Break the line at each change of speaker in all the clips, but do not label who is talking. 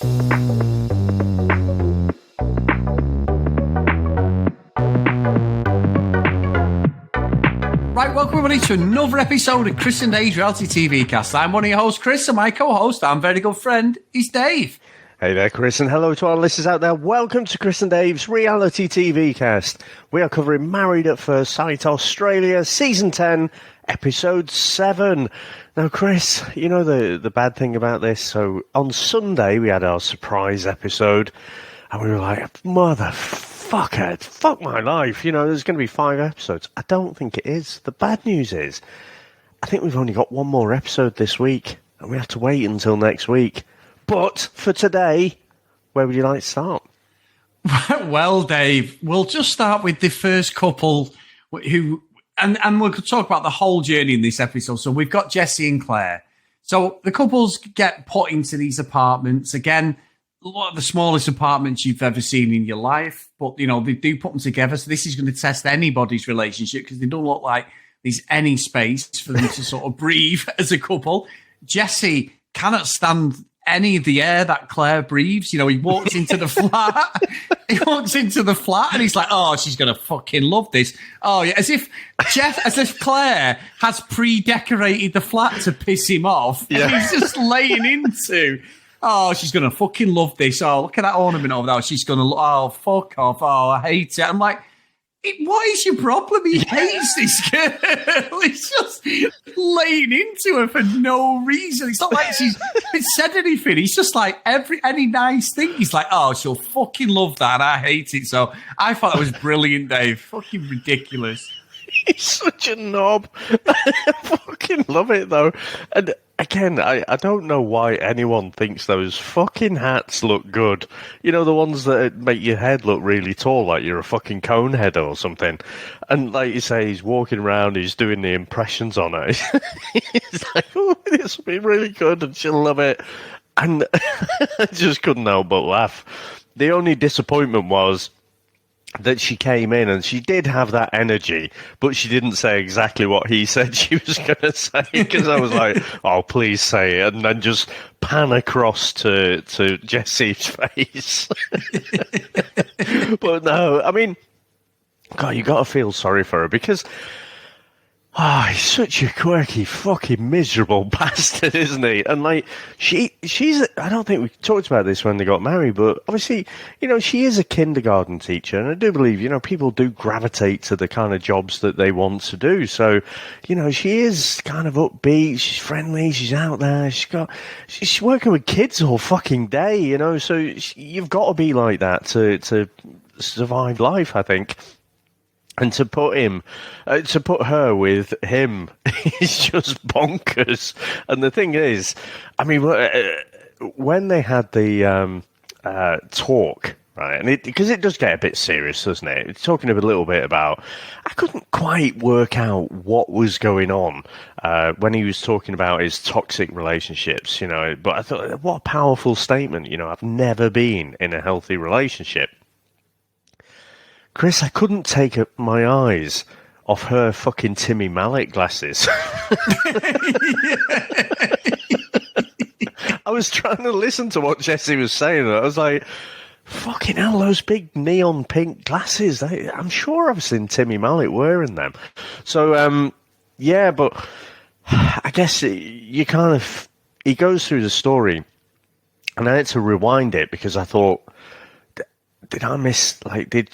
Right, welcome everybody to another episode of Chris and Dave's Reality TV Cast. I'm one of your hosts, Chris, and my co-host, our very good friend, is Dave.
Hey there, Chris, and hello to our listeners out there. Welcome to Chris and Dave's Reality TV Cast. We are covering Married at First Sight Australia, Season 10, Episode 7. Now, Chris, you know the bad thing about this? So, on Sunday, we had our surprise episode, and we were like, motherfucker, fuck my life. You know, there's going to be 5 episodes. I don't think it is. The bad news is, I think we've only got one more episode this week, and we have to wait until next week. But for today, where would you like to start?
Well, Dave, we'll just start with the first couple who, and we'll talk about the whole journey in this episode. So we've got Jesse and Claire. So the couples get put into these apartments. Again, a lot of the smallest apartments you've ever seen in your life. But, you know, they do put them together. So this is going to test anybody's relationship because they don't look like there's any space for them to sort of breathe as a couple. Jesse cannot stand any of the air that Claire breathes. You know, he walks into the flat. He walks into the flat and he's like, oh, she's going to fucking love this. Oh, yeah. As if Claire has pre-decorated the flat to piss him off. Yeah. And he's just laying into, oh, she's going to fucking love this. Oh, look at that ornament over there. She's going to, oh, fuck off. Oh, I hate it. I'm like, what is your problem? He hates this girl. He's just laying into her for no reason. It's not like she's said anything. He's just like any nice thing. He's like, oh, she'll fucking love that. And I hate it. So I thought that was brilliant, Dave. Fucking ridiculous.
He's such a knob. I fucking love it, though. And again, I don't know why anyone thinks those fucking hats look good. You know, the ones that make your head look really tall, like you're a fucking cone head or something. And like you say, he's walking around, he's doing the impressions on her. He's like, oh, this will be really good and she'll love it. And I just couldn't help but laugh. The only disappointment was that she came in and she did have that energy, but she didn't say exactly what he said she was going to say, because I was like, oh, please say it, and then just pan across to Jesse's face. But no, I mean, God, you got to feel sorry for her, because he's such a quirky, fucking miserable bastard, isn't he? And like, she's, I don't think we talked about this when they got married, but obviously, you know, she is a kindergarten teacher, and I do believe, you know, people do gravitate to the kind of jobs that they want to do. So, you know, she is kind of upbeat, she's friendly, she's out there, she's working with kids all fucking day, you know, so you've got to be like that to survive life, I think. And to put her with him is just bonkers. And the thing is, I mean, when they had the talk, right, and because it does get a bit serious, doesn't it? It's talking a little bit about, I couldn't quite work out what was going on when he was talking about his toxic relationships, you know. But I thought, what a powerful statement, you know. I've never been in a healthy relationship. Chris, I couldn't take my eyes off her fucking Timmy Mallet glasses. I was trying to listen to what Jesse was saying, and I was like, fucking hell, those big neon pink glasses. I'm sure I've seen Timmy Mallet wearing them. So, yeah, but I guess he goes through the story, and I had to rewind it because I thought, did I miss, like, did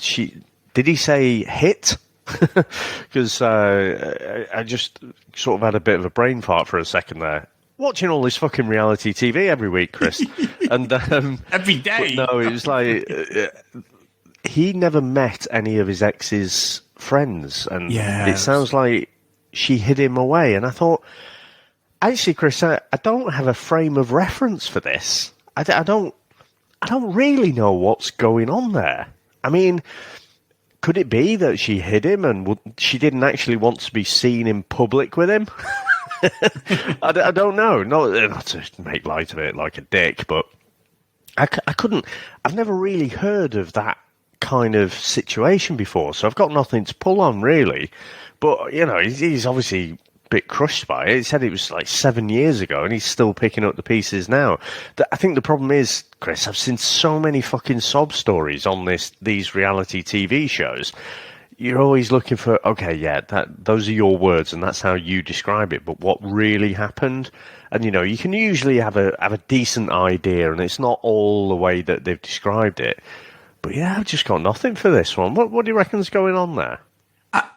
he say hit? Because I just sort of had a bit of a brain fart for a second there. Watching all this fucking reality TV every week, Chris. And
every day.
No, it was like, he never met any of his ex's friends. And it sounds like she hid him away. And I thought, actually, Chris, I don't have a frame of reference for this. I don't really know what's going on there. I mean, could it be that she hid him and she didn't actually want to be seen in public with him? I don't know. Not to make light of it like a dick, but I couldn't. I've never really heard of that kind of situation before, so I've got nothing to pull on, really. But, you know, he's obviously bit crushed by it. He said it was like 7 years ago, and he's still picking up the pieces now. I think the problem is, Chris, I've seen so many fucking sob stories on these reality TV shows. You're always looking for, okay, yeah, those are your words, and that's how you describe it. But what really happened? And you can usually have a decent idea, and it's not all the way that they've described it. But yeah, I've just got nothing for this one. What do you reckon's going on there?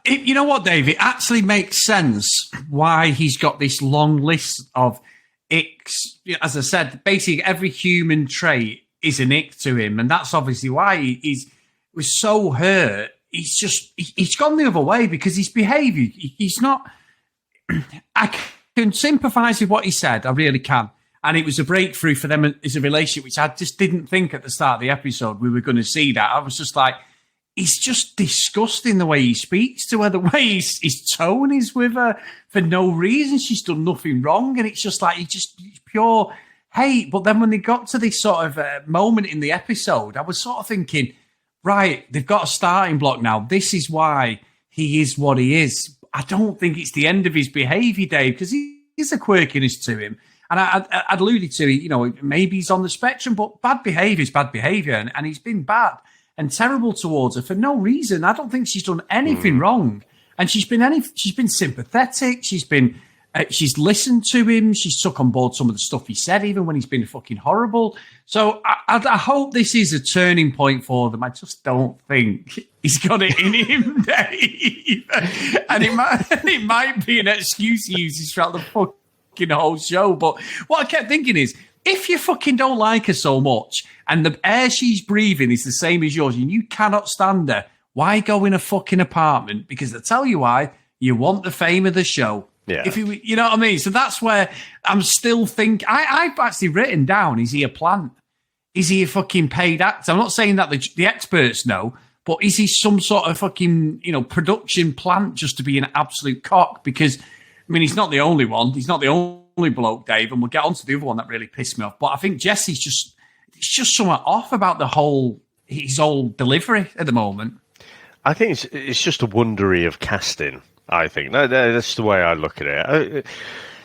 You know what, Dave? It actually makes sense why he's got this long list of icks. As I said, basically every human trait is an ick to him, and that's obviously why he was so hurt. He's gone the other way because his behaviour. He's not. I can sympathise with what he said. I really can, and it was a breakthrough for them as a relationship, which I just didn't think at the start of the episode we were going to see that. I was just like, he's just disgusting the way he speaks to her, the way his tone is with her for no reason. She's done nothing wrong, and it's just like it's pure hate. But then when they got to this sort of moment in the episode, I was sort of thinking, right, they've got a starting block now. This is why he is what he is. I don't think it's the end of his behaviour, Dave, because he's a quirkiness to him. And I'd alluded to, maybe he's on the spectrum, but bad behaviour is bad behaviour, and he's been bad and terrible towards her for no reason. I don't think she's done anything wrong, and she's been sympathetic. She's listened to him. She's took on board some of the stuff he said, even when he's been fucking horrible. So I hope this is a turning point for them. I just don't think he's got it in him, Dave. And it might be an excuse he uses throughout the fucking whole show. But what I kept thinking is, if you fucking don't like her so much and the air she's breathing is the same as yours and you cannot stand her, why go in a fucking apartment? Because I tell you why, you want the fame of the show.
Yeah.
You know what I mean? So that's where I'm still thinking. I've actually written down, is he a plant? Is he a fucking paid actor? I'm not saying that the experts know, but is he some sort of fucking, production plant just to be an absolute cock? Because, I mean, he's not the only one. He's not the only bloke, Dave, and we'll get on to the other one that really pissed me off. But I think Jesse's it's just somewhat off about his whole delivery at the moment.
I think it's just a wondery of casting. I think that's the way I look at it.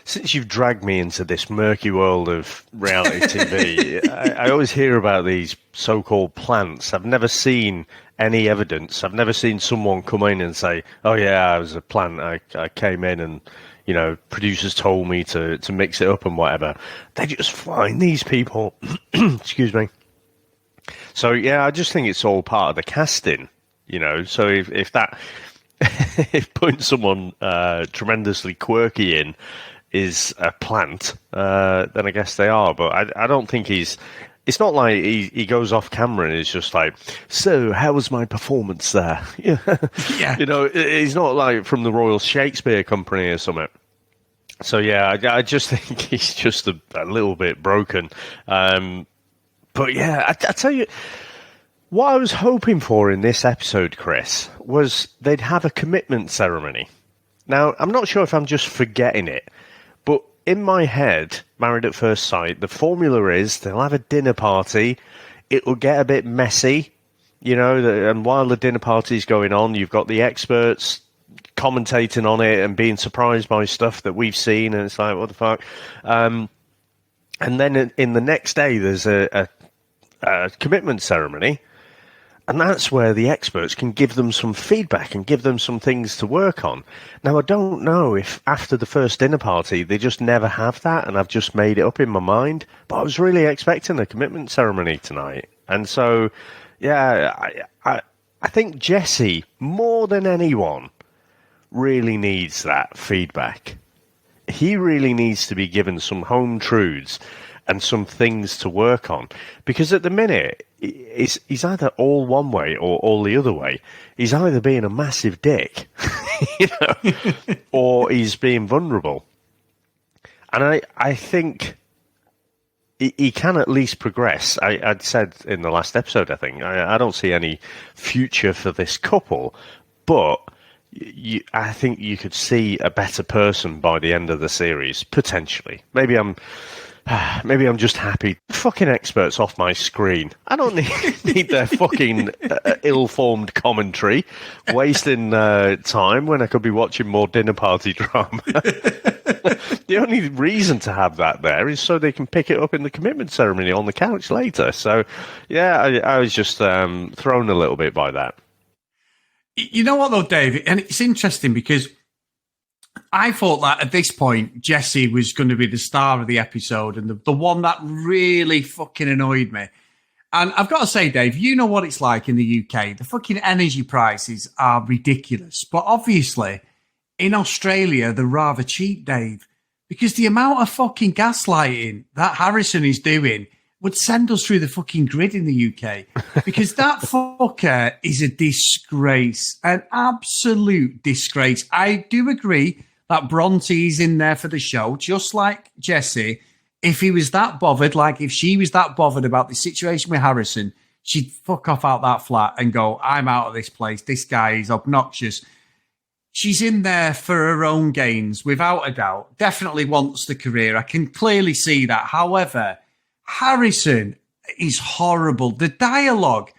Since you've dragged me into this murky world of reality TV, I always hear about these so-called plants. I've never seen any evidence. I've never seen someone come in and say, "Oh yeah, I was a plant. I came in and producers told me to mix it up and whatever." They just find these people. Excuse me. So yeah, I just think it's all part of the casting. So if that. If putting someone tremendously quirky in is a plant, then I guess they are. But I don't think it's not like he goes off camera and is just like, so how was my performance there?
Yeah.
He's not like from the Royal Shakespeare Company or something. So yeah, I just think he's just a little bit broken. But yeah, I tell you, what I was hoping for in this episode, Chris, was they'd have a commitment ceremony. Now, I'm not sure if I'm just forgetting it, but in my head, Married at First Sight, the formula is they'll have a dinner party, it will get a bit messy, and while the dinner party's going on, you've got the experts commentating on it and being surprised by stuff that we've seen, and it's like, what the fuck? And then in the next day, there's a commitment ceremony. And that's where the experts can give them some feedback and give them some things to work on. Now, I don't know if after the first dinner party, they just never have that and I've just made it up in my mind. But I was really expecting a commitment ceremony tonight. And so, yeah, I think Jesse, more than anyone, really needs that feedback. He really needs to be given some home truths and some things to work on. Because at the minute, he's either all one way or all the other way. He's either being a massive dick, or he's being vulnerable. And I think he can at least progress. I'd said in the last episode, I think, I don't see any future for this couple, but I think you could see a better person by the end of the series, potentially. Maybe I'm maybe I'm just happy. Fucking experts off my screen. I don't need their fucking ill-formed commentary, wasting time when I could be watching more dinner party drama. The only reason to have that there is so they can pick it up in the commitment ceremony on the couch later. So, yeah, I was just thrown a little bit by that.
You know what, though, Dave? And it's interesting because I thought that at this point, Jessie was going to be the star of the episode and the one that really fucking annoyed me. And I've got to say, Dave, you know what it's like in the UK. The fucking energy prices are ridiculous. But obviously, in Australia, they're rather cheap, Dave. Because the amount of fucking gaslighting that Harrison is doing would send us through the fucking grid in the UK. Because that fucker is a disgrace, an absolute disgrace. I do agree that Bronte is in there for the show, just like Jessie. If he was that bothered, like if she was that bothered about the situation with Harrison, she'd fuck off out that flat and go, I'm out of this place. This guy is obnoxious. She's in there for her own gains, without a doubt. Definitely wants the career. I can clearly see that. However, Harrison is horrible. The dialogue,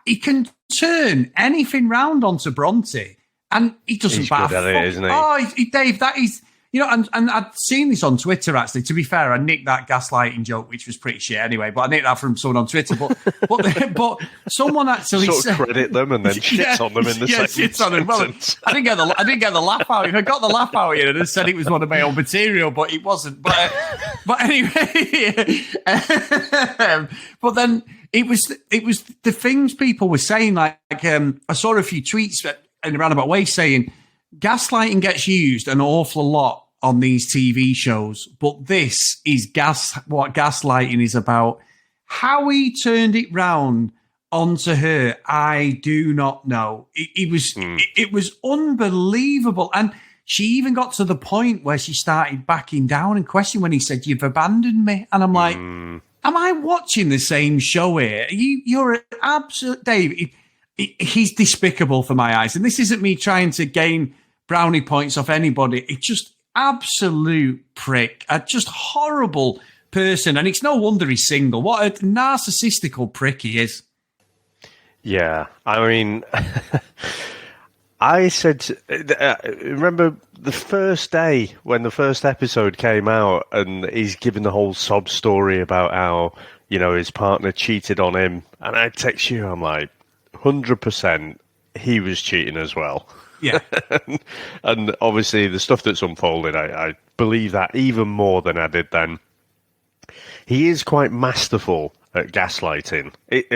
he can turn anything round onto Bronte, and he doesn't
He's good at it, isn't he?
Oh, Dave, that is... You know, and I'd seen this on Twitter, actually. To be fair, I nicked that gaslighting joke, which was pretty shit anyway, but I nicked that from someone on Twitter. But someone actually
sort of credit them and then shits on them in the second
shits on them. Well, I didn't get the laugh out. If I got the laugh out of it, I'd have said it was one of my own material, but it wasn't. But anyway, but then it was the things people were saying. Like I saw a few tweets in a roundabout way saying, gaslighting gets used an awful lot on these TV shows, but this is what gaslighting is about. How he turned it round onto her, I do not know. It was unbelievable. And she even got to the point where she started backing down and questioning when he said, "You've abandoned me." And I'm like, am I watching the same show here? You're an absolute... Dave, he's despicable for my eyes. And this isn't me trying to gain brownie points off anybody. It's just absolute prick. A just horrible person. And it's no wonder he's single. What a narcissistical prick he is.
Yeah. I mean, I said, remember the first day when the first episode came out and he's giving the whole sob story about how, you know, his partner cheated on him. And I text you, I'm like, 100% he was cheating as well.
Yeah.
And obviously the stuff that's unfolded, I believe that even more than I did then. He is quite masterful at gaslighting. It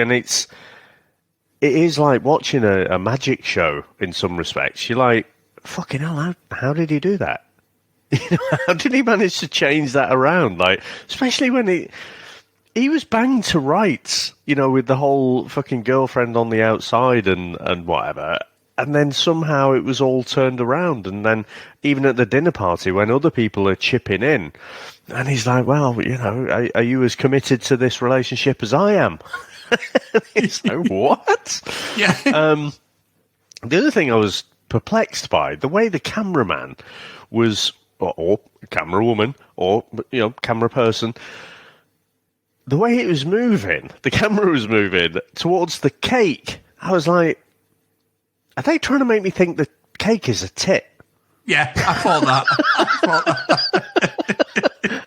is like watching a magic show in some respects. You're like, fucking hell, how did he do that? How did he manage to change that around? Like, especially when he was banged to rights, you know, with the whole fucking girlfriend on the outside and whatever. And then somehow it was all turned around. And then even at the dinner party when other people are chipping in, and he's like, well, you know, are you as committed to this relationship as I am? It's like, what?
Yeah.
The other thing I was perplexed by, the way the cameraman was, or camera woman, or, you know, camera person, the way it was moving, the camera was moving towards the cake. I was like, are they trying to make me think the cake is a tit?
Yeah, I thought that.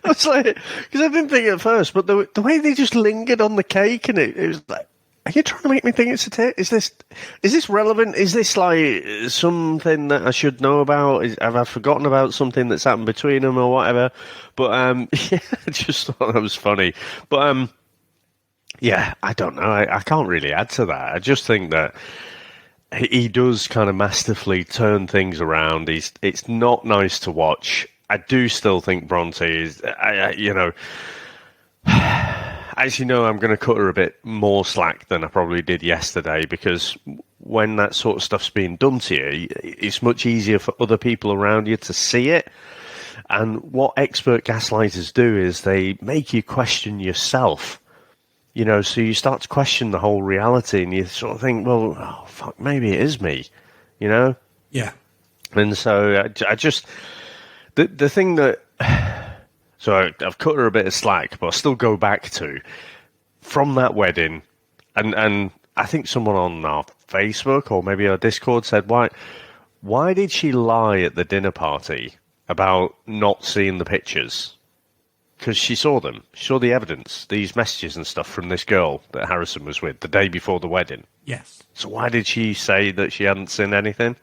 I was like, because I didn't think at first, but the way they just lingered on the cake and it was like, are you trying to make me think it's a tit? Is this relevant? Is this like something that I should know about? Have I forgotten about something that's happened between them or whatever? But yeah, I just thought that was funny. But yeah, I don't know. I can't really add to that. I just think that he does kind of masterfully turn things around. It's not nice to watch. I do still think Bronte is, you know, as you know, I'm going to cut her a bit more slack than I probably did yesterday, because when that sort of stuff's being done to you, it's much easier for other people around you to see it. And what expert gaslighters do is they make you question yourself. You know, so you start to question the whole reality and you sort of think, well, oh, fuck, maybe it is me, you know?
Yeah.
And so I just, the thing that So I've cut her a bit of slack, but I'll still go back to from that wedding, and I think someone on our Facebook or maybe our Discord said, why did she lie at the dinner party about not seeing the pictures? Because she saw them. She saw the evidence, these messages and stuff from this girl that Harrison was with the day before the wedding.
Yes.
So why did she say that she hadn't seen anything?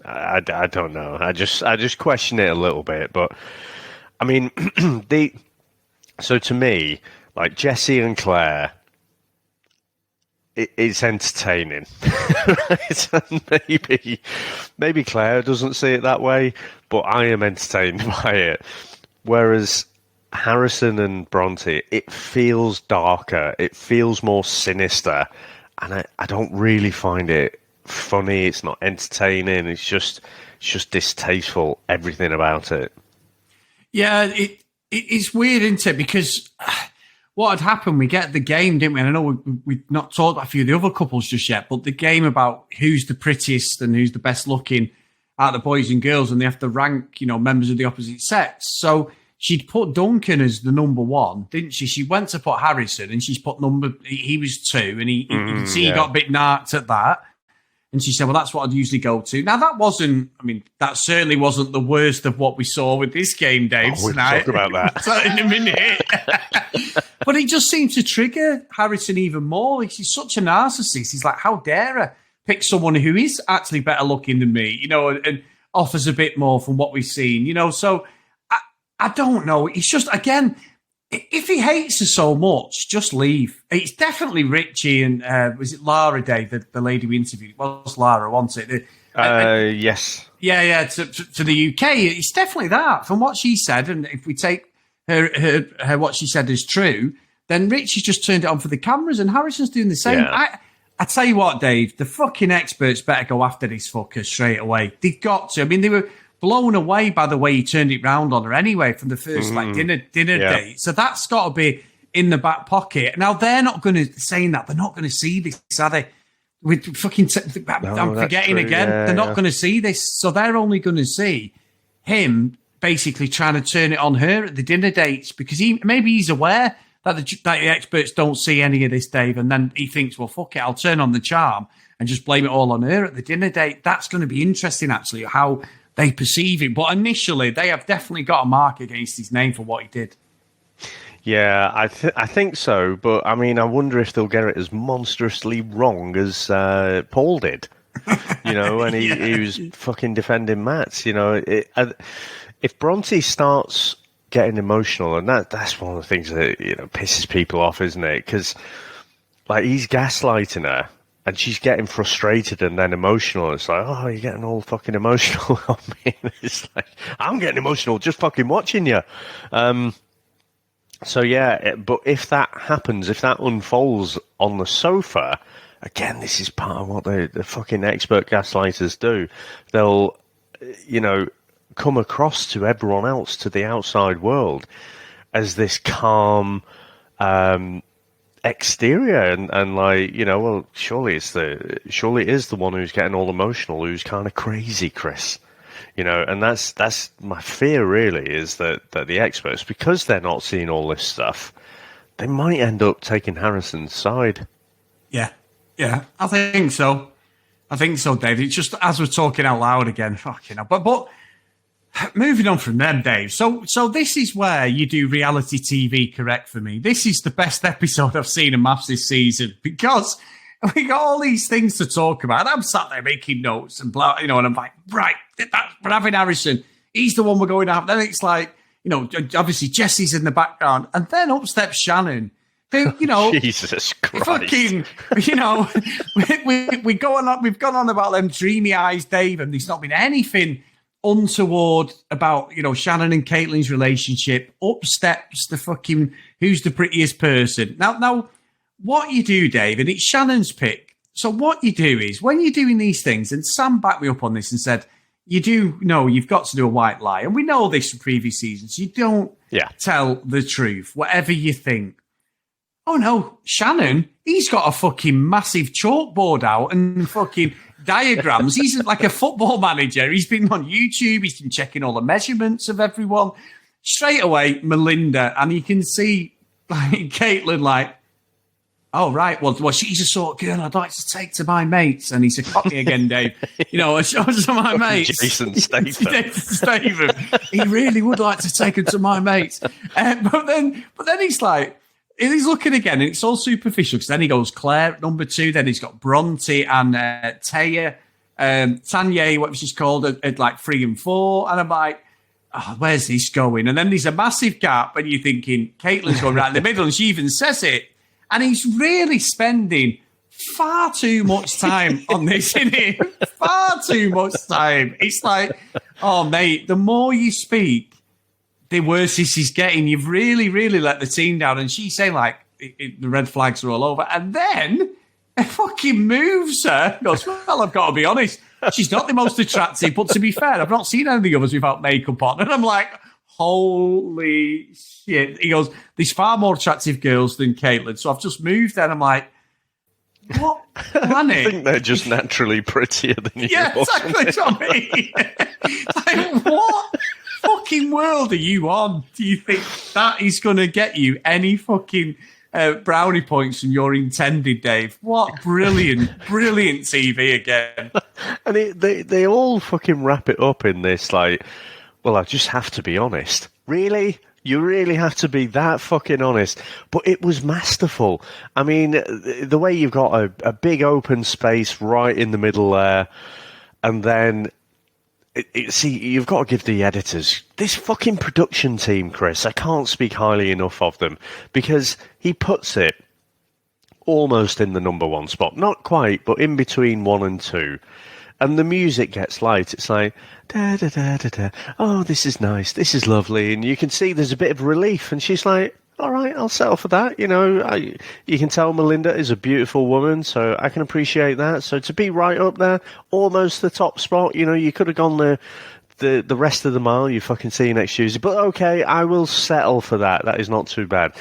I don't know. I just question it a little bit. But, I mean, so to me, like Jesse and Claire, it's entertaining. Maybe Claire doesn't see it that way, but I am entertained by it. Whereas Harrison and Bronte, it feels darker, it feels more sinister, and I don't really find it funny. It's not entertaining. It's just distasteful. Everything about it.
Yeah, it's weird, isn't it? Because what had happened, we get the game, didn't we? And I know we've not talked about a few of the other couples just yet, but the game about who's the prettiest and who's the best looking out of the boys and girls, and they have to rank, members of the opposite sex. So she'd put Duncan as the number one, didn't she? She went to put Harrison, and she's put he was 2, and you can see he got a bit narked at that. And she said, well, that's what I'd usually go to. Now, that certainly wasn't the worst of what we saw with this game, Dave.
We'll talk about that
in a minute. But it just seemed to trigger Harrison even more. He's such a narcissist. He's like, how dare I pick someone who is actually better looking than me, and offers a bit more from what we've seen, So I don't know. It's just, again, if he hates her so much, just leave. It's definitely Richie and, was it Lara, Dave, the lady we interviewed? It was Lara, wasn't it?
Yes.
Yeah, to the UK. It's definitely that. From what she said, and if we take her what she said is true, then Richie's just turned it on for the cameras, and Harrison's doing the same. Yeah. I tell you what, Dave, the fucking experts better go after this fucker straight away. They've got to. I mean, they were blown away by the way he turned it round on her anyway from the first dinner date. So that's got to be in the back pocket. Now they're not going to saying that. They're not going to see this, are they? With fucking, I'm forgetting true. Again. Yeah, they're not going to see this, so they're only going to see him basically trying to turn it on her at the dinner dates because maybe he's aware that the experts don't see any of this, Dave, and then he thinks, well, fuck it, I'll turn on the charm and just blame it all on her at the dinner date. That's going to be interesting, actually, how they perceive it. But initially, they have definitely got a mark against his name for what he did.
Yeah, I think so. But, I mean, I wonder if they'll get it as monstrously wrong as Paul did. When he was fucking defending Matt. If Bronte starts getting emotional, and that's one of the things that, pisses people off, isn't it? Because, he's gaslighting her. And she's getting frustrated and then emotional. It's like, oh, you're getting all fucking emotional on me. It's like, I'm getting emotional just fucking watching you. So, yeah, but if that happens, if that unfolds on the sofa, again, this is part of what the fucking expert gaslighters do. They'll, come across to everyone else, to the outside world, as this calm, exterior and well, surely it is the one who's getting all emotional, who's kind of crazy, Chris. And that's my fear really, is that the experts, because they're not seeing all this stuff, they might end up taking Harrison's side. Yeah, I think so, Dave. It's just as we're talking out loud again, fucking hell. But moving on from them, Dave. So this is where you do reality TV correct for me. This is the best episode I've seen in Maths this season because we got all these things to talk about. I'm sat there making notes and blah, and I'm like, right, we're having Harrison. He's the one we're going to have. Then it's like, obviously Jesse's in the background, and then up steps Shannon. Who, Jesus Christ.
Fucking, we've gone on about them dreamy eyes, Dave, and there's not been anything untoward about, Shannon and Caitlin's relationship. Up steps the fucking who's the prettiest person. Now, what you do, Dave, and it's Shannon's pick. So what you do is when you're doing these things, and Sam backed me up on this and said, you've got to do a white lie. And we know this from previous seasons. You don't tell the truth, whatever you think. Oh no, Shannon, he's got a fucking massive chalkboard out and fucking diagrams. He's like a football manager. He's been on YouTube. He's been checking all the measurements of everyone. straight away, Melinda, and you can see like Caitlin like, oh, right. Well, she's the sort of girl I'd like to take to my mates. And he's a cockney again, Dave. You know, I show to my mates.
Jason Statham.
Jason Statham. He really would like to take her to my mates. But then he's like, he's looking again, and it's all superficial, because then he goes Claire at number 2. Then he's got Bronte and Taya, Tanya, what she's called, at like 3 and 4. And I'm like, oh, where's this going? And then there's a massive gap, and you're thinking, Caitlin's going right in the middle, and she even says it. And he's really spending far too much time on this, isn't he? Far too much time. It's like, oh, mate, the more you speak, the worse this is getting. You've really, really let the team down. And she's saying, like, the red flags are all over. And then it fucking moves her. Goes, well, I've got to be honest. She's not the most attractive, but to be fair, I've not seen any of the others without makeup on. And I'm like, holy shit. He goes, there's far more attractive girls than Caitlin. So I've just moved there. And I'm like, what planet?
I think they're just naturally prettier than you.
Yeah, exactly. That's what I mean. Like, what fucking world are you on? Do you think that is going to get you any fucking brownie points from your intended, Dave? What brilliant TV again.
And they all fucking wrap it up in this, like, well, I just have to be honest. Really? You really have to be that fucking honest. But it was masterful. I mean, the way you've got a big open space right in the middle there, and then, see, you've got to give the editors, this fucking production team, Chris, I can't speak highly enough of them, because he puts it almost in the number 1 spot. Not quite, but in between 1 and 2. And the music gets light. It's like, da, da, da, da, da. Oh, this is nice. This is lovely. And you can see there's a bit of relief. And she's like, all right, I'll settle for that. You know, you can tell Melinda is a beautiful woman, so I can appreciate that. So to be right up there, almost the top spot, you know, you could have gone the rest of the mile. You fucking see you next Tuesday. But okay, I will settle for that. That is not too bad.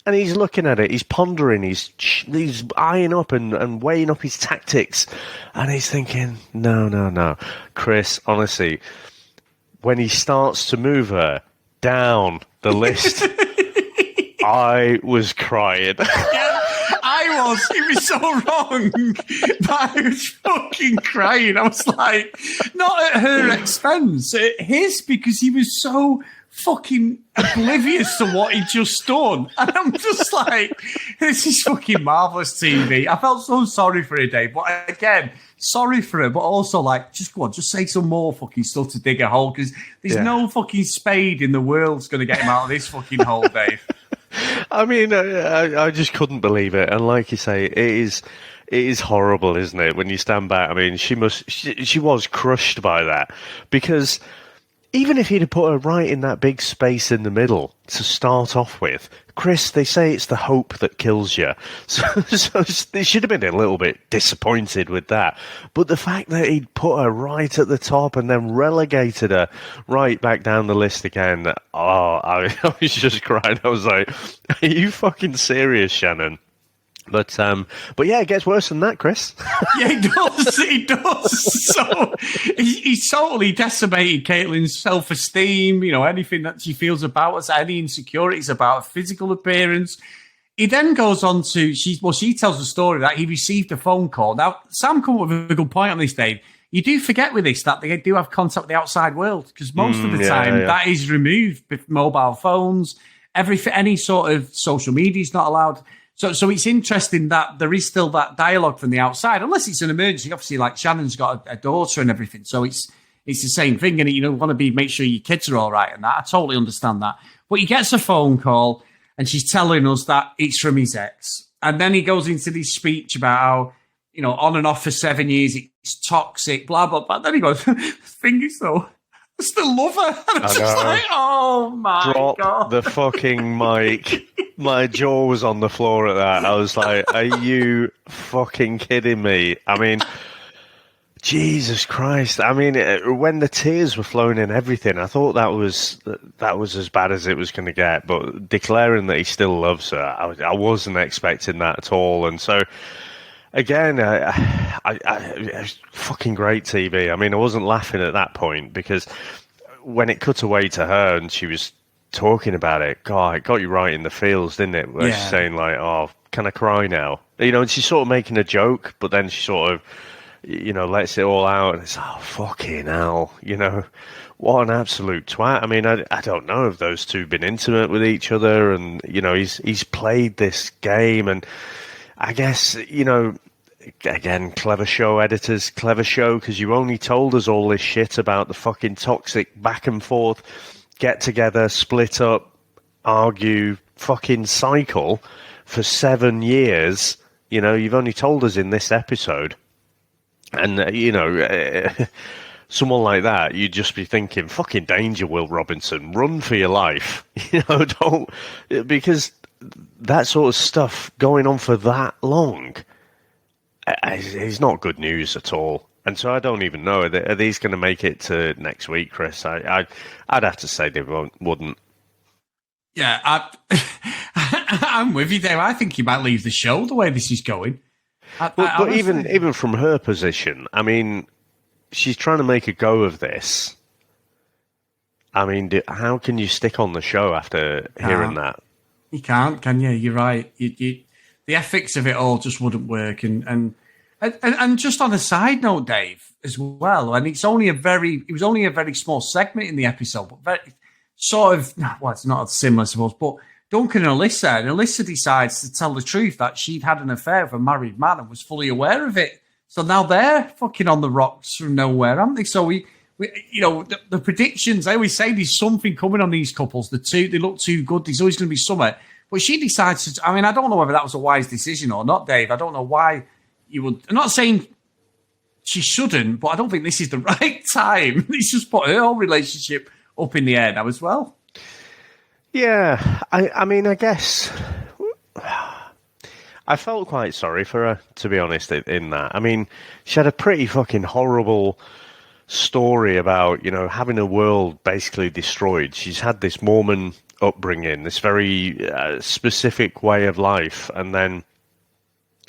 And he's looking at it, he's pondering, he's eyeing up and weighing up his tactics. And he's thinking, no. Chris, honestly, when he starts to move her down the list, I was crying.
Yeah, I was. It was so wrong. But I was fucking crying. I was like, not at her expense, at his, because he was so fucking oblivious to what he'd just done. And I'm just like, this is fucking marvellous TV. I felt so sorry for her, Dave. But again, sorry for her, but also like, just go on, just say some more fucking stuff to dig a hole, because there's no fucking spade in the world's going to get him out of this fucking hole, Dave.
I mean, I just couldn't believe it. And like you say, it is horrible, isn't it? When you stand back, I mean, she was crushed by that, because even if he'd have put her right in that big space in the middle to start off with, Chris, they say it's the hope that kills you. So they should have been a little bit disappointed with that. But the fact that he'd put her right at the top and then relegated her right back down the list again, I was just crying. I was like, are you fucking serious, Shannon? But yeah, it gets worse than that, Chris.
Yeah, it does. It does. So he's totally decimated Caitlin's self-esteem, you know, anything that she feels about us, any insecurities about her physical appearance. He then goes on to, she tells the story that he received a phone call. Now, Sam come up with a good point on this, Dave. You do forget with this that they do have contact with the outside world, because most of the time that is removed with mobile phones. Any sort of social media is not allowed. So it's interesting that there is still that dialogue from the outside, unless it's an emergency. Obviously, like Shannon's got a daughter and everything, so it's the same thing. And you want to make sure your kids are all right, and that I totally understand that. But he gets a phone call, and she's telling us that it's from his ex, and then he goes into this speech about how, you know, on and off for 7 years, it's toxic, blah blah blah. Then he goes, "The thing is, though, I still love her." And I'm just like, oh my God.
Drop the fucking mic. My jaw was on the floor at that. I was like, are you fucking kidding me? I mean, Jesus Christ. I mean, when the tears were flowing and everything, I thought that was as bad as it was going to get. But declaring that he still loves her, I wasn't expecting that at all. And so, again, fucking great TV. I mean, I wasn't laughing at that point, because when it cut away to her and she was talking about it, God, it got you right in the feels, didn't it? Where she's
Yeah.
saying like, "Oh, can I cry now?" You know, and she's sort of making a joke, but then she sort of, lets it all out, and it's fucking hell, what an absolute twat. I mean, I don't know if those two been intimate with each other, and he's played this game, and I guess again, clever show editors, clever show, because you only told us all this shit about the fucking toxic back and forth, get together, split up, argue, fucking cycle for 7 years. You've only told us in this episode. And, someone like that, you'd just be thinking, fucking danger, Will Robinson, run for your life. Don't, because that sort of stuff going on for that long is not good news at all. And so I don't even know, are these going to make it to next week, Chris? I'd have to say they wouldn't.
Yeah, I'm with you, Dave. I think he might leave the show the way this is going.
But even from her position, I mean, she's trying to make a go of this. I mean, how can you stick on the show after hearing that?
You can't, can you? You're right. The ethics of it all just wouldn't work. And just on a side note, Dave, as well, and it was only a very small segment in the episode, but very sort of, well, it's not similar, I suppose, but Duncan and Alyssa decides to tell the truth that she'd had an affair with a married man and was fully aware of it. So now they're fucking on the rocks from nowhere, aren't they? So we the predictions, I always say there's something coming on these couples. They look too good. There's always going to be something. But she decides to, I mean, I don't know whether that was a wise decision or not, Dave. I don't know why you would, I'm not saying she shouldn't, but I don't think this is the right time. It's just put her whole relationship up in the air now as well.
Yeah, I mean, I guess I felt quite sorry for her, to be honest, in that. I mean, she had a pretty fucking horrible story about, having a world basically destroyed. She's had this Mormon upbringing, this very specific way of life, and then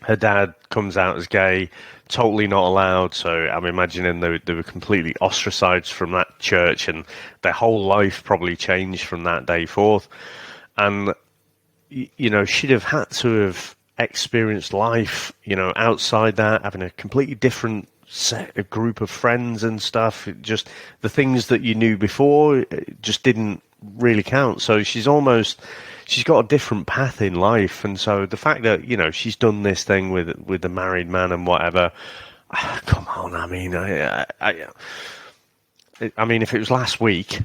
her dad comes out as gay, totally not allowed. So I'm imagining they were completely ostracized from that church, and their whole life probably changed from that day forth. And, she'd have had to have experienced life, outside that, having a completely different a group of friends and stuff. Just the things that you knew before just didn't really count. So she's got a different path in life. And so the fact that, she's done this thing with the married man and whatever, come on. I mean, I mean, if it was last week,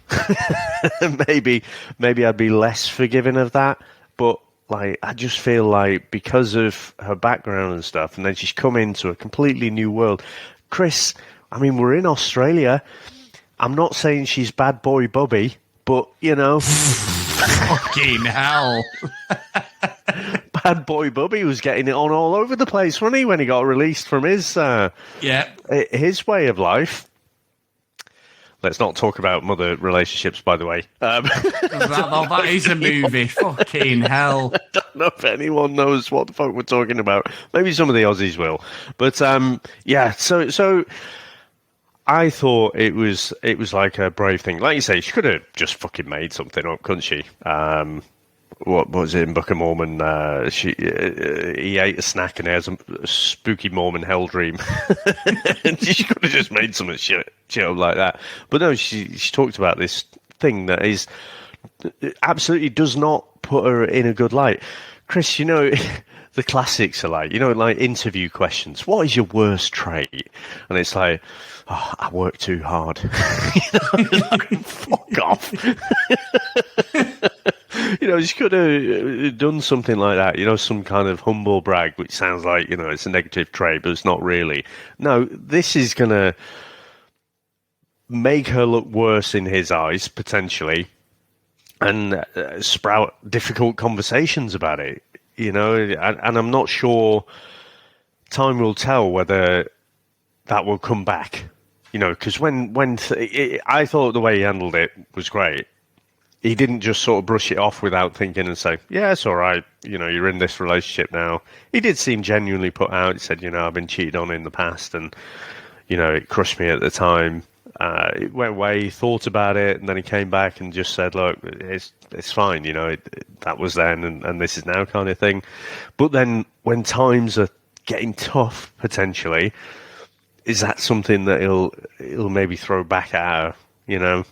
maybe I'd be less forgiving of that. But I just feel like because of her background and stuff, and then she's come into a completely new world. Chris, I mean, we're in Australia. I'm not saying she's bad boy Bubby, but,
Fucking hell.
Bad boy Bubby was getting it on all over the place, wasn't he, when he got released from his way of life. Let's not talk about mother relationships, by the way.
That is a movie. Fucking hell.
I don't know if anyone knows what the fuck we're talking about. Maybe some of the Aussies will. But, so I thought it was like a brave thing. Like you say, she could have just fucking made something up, couldn't she? What was it in Book of Mormon? He ate a snack and he has a spooky Mormon hell dream. And she could have just made some shit up like that. But no, she talked about this thing that is absolutely does not put her in a good light. Chris, the classics are like interview questions. What is your worst trait? And it's like, I work too hard. Fuck off. She could have done something like that, some kind of humble brag, which sounds like, it's a negative trait, but it's not really. No, this is going to make her look worse in his eyes, potentially, and sprout difficult conversations about it, and I'm not sure, time will tell whether that will come back, because I thought the way he handled it was great. He didn't just sort of brush it off without thinking and say, yeah, it's all right. You're in this relationship now. He did seem genuinely put out. He said, I've been cheated on in the past and, it crushed me at the time. He went away, thought about it, and then he came back and just said, "Look, it's fine. You know, that was then, and this is now," kind of thing. But then, when times are getting tough, potentially, is that something that he'll maybe throw back at her? You know.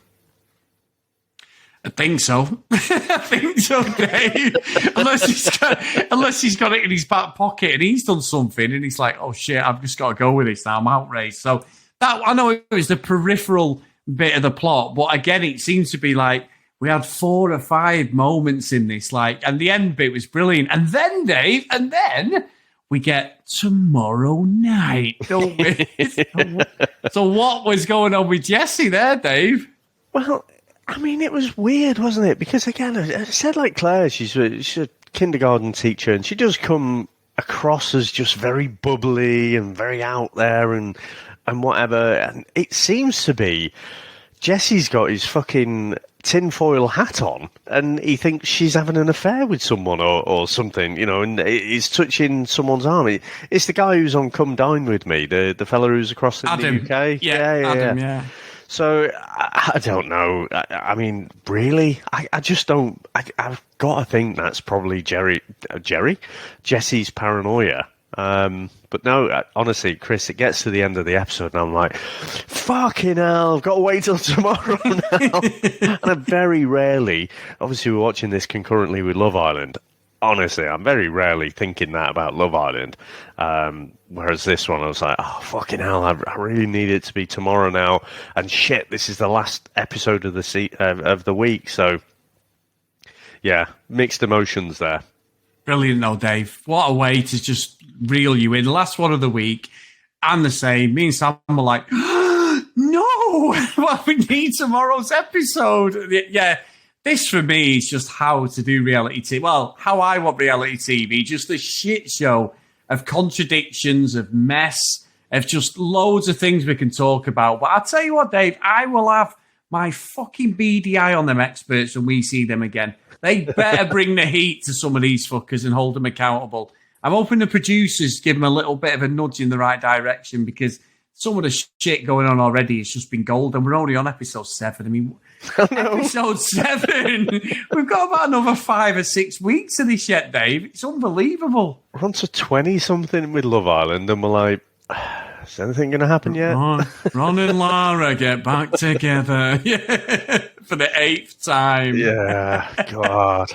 I think so. I think so, Dave. unless he's got it in his back pocket and he's done something and he's like, "Oh shit, I've just got to go with this now. I'm outraged." So that, I know it was the peripheral bit of the plot, but again, it seems to be like we had 4 or 5 moments in this, like, and the end bit was brilliant. And then, Dave, we get tomorrow night, don't we? So what was going on with Jessie there, Dave?
Well, I mean, it was weird, wasn't it? Because again, I said like Claire, she's a kindergarten teacher, and she does come across as just very bubbly and very out there and whatever. And it seems to be Jesse's got his fucking tinfoil hat on, and he thinks she's having an affair with someone or something, you know, and he's touching someone's arm. It's the guy who's on Come Dine With Me, the fella who's across in
Adam.
the UK.
Adam, yeah.
So, I don't know. I mean, really? I just don't... I've got to think that's probably Jesse's paranoia. But no, honestly, Chris, it gets to the end of the episode and I'm like, fucking hell, I've got to wait till tomorrow now. And I very rarely... Obviously, we're watching this concurrently with Love Island. Honestly, I'm very rarely thinking that about Love Island. Whereas this one, I was like, oh, fucking hell, I really need it to be tomorrow now. And shit, this is the last episode of the week. So, yeah, mixed emotions there.
Brilliant, though, Dave. What a way to just reel you in. The last one of the week, and the same. Me and Sam were like, no, well, we need tomorrow's episode. Yeah. This, for me, is just how to do reality TV. Well, how I want reality TV. Just a shit show of contradictions, of mess, of just loads of things we can talk about. But I'll tell you what, Dave, I will have my fucking beady eye on them experts when we see them again. They better bring the heat to some of these fuckers and hold them accountable. I'm hoping the producers give them a little bit of a nudge in the right direction, because some of the shit going on already has just been gold, and we're only on episode 7. I mean... Episode 7. We've got about another 5 or 6 weeks of this yet, Dave. It's unbelievable.
We're on to 20-something with Love Island, and we're like, is anything going to happen yet?
Ron and Lara get back together for the 8th time.
Yeah, God.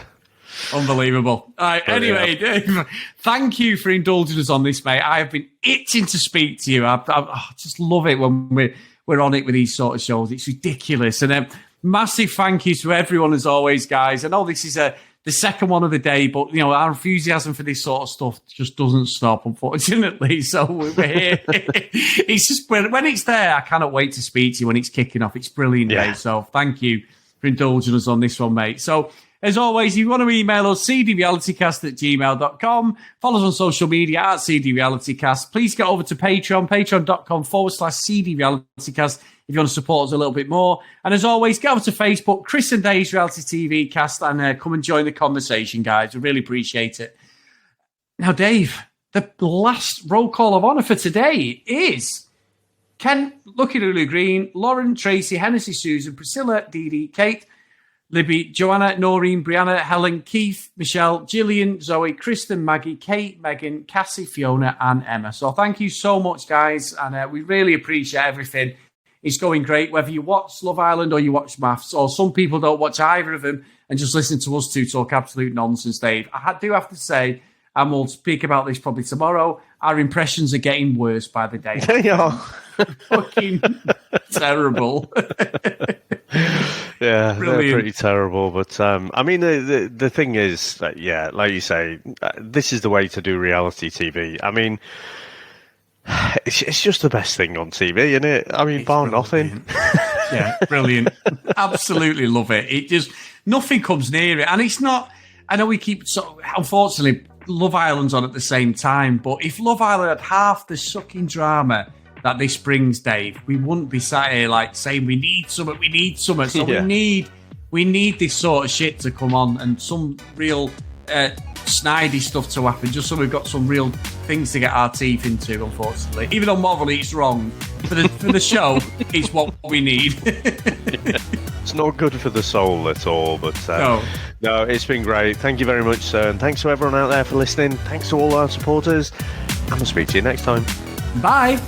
Unbelievable. All right, anyway, Dave, thank you for indulging us on this, mate. I have been itching to speak to you. I just love it when we're on it with these sort of shows. It's ridiculous. And massive thank you to everyone, as always, guys. I know this is the second one of the day, but you know our enthusiasm for this sort of stuff just doesn't stop, unfortunately. So we're here. It's just when it's there, I cannot wait to speak to you when it's kicking off. It's brilliant, mate. So thank you for indulging us on this one, mate. So as always, if you want to email us, cdrealitycast@gmail.com. Follow us on social media at cdrealitycast. Please get over to Patreon, patreon.com/cdrealitycast if you want to support us a little bit more. And as always, get over to Facebook, Chris and Dave's Reality TV Cast, and come and join the conversation, guys. We really appreciate it. Now, Dave, the last roll call of honour for today is Ken, Lucky Lulu Green, Lauren, Tracy, Hennessy, Susan, Priscilla, Dee Dee, Kate, Libby, Joanna, Noreen, Brianna, Helen, Keith, Michelle, Gillian, Zoe, Kristen, Maggie, Kate, Megan, Cassie, Fiona, and Emma. So thank you so much, guys, and we really appreciate everything. It's going great, whether you watch Love Island or you watch Maths, or some people don't watch either of them and just listen to us two talk absolute nonsense, Dave. I do have to say, and we'll speak about this probably tomorrow, our impressions are getting worse by the day.
They are.
Fucking terrible.
Yeah, brilliant. They're pretty terrible. But I mean, the thing is that, yeah, like you say, this is the way to do reality TV. I mean, it's just the best thing on TV, isn't it? I mean, bar nothing.
Yeah, brilliant. Absolutely love it. It just, nothing comes near it. And it's not, I know we keep, unfortunately, Love Island's on at the same time, but if Love Island had half the sucking drama that this brings, Dave, we wouldn't be sat here like saying we need something. So we need this sort of shit to come on, and some real snidey stuff to happen, just so we've got some real things to get our teeth into, unfortunately. Even though morally it's wrong, for the show, it's what we need.
It's not good for the soul at all, but no, it's been great. Thank you very much, sir, and thanks to everyone out there for listening. Thanks to all our supporters, and we'll speak to you next time.
Bye.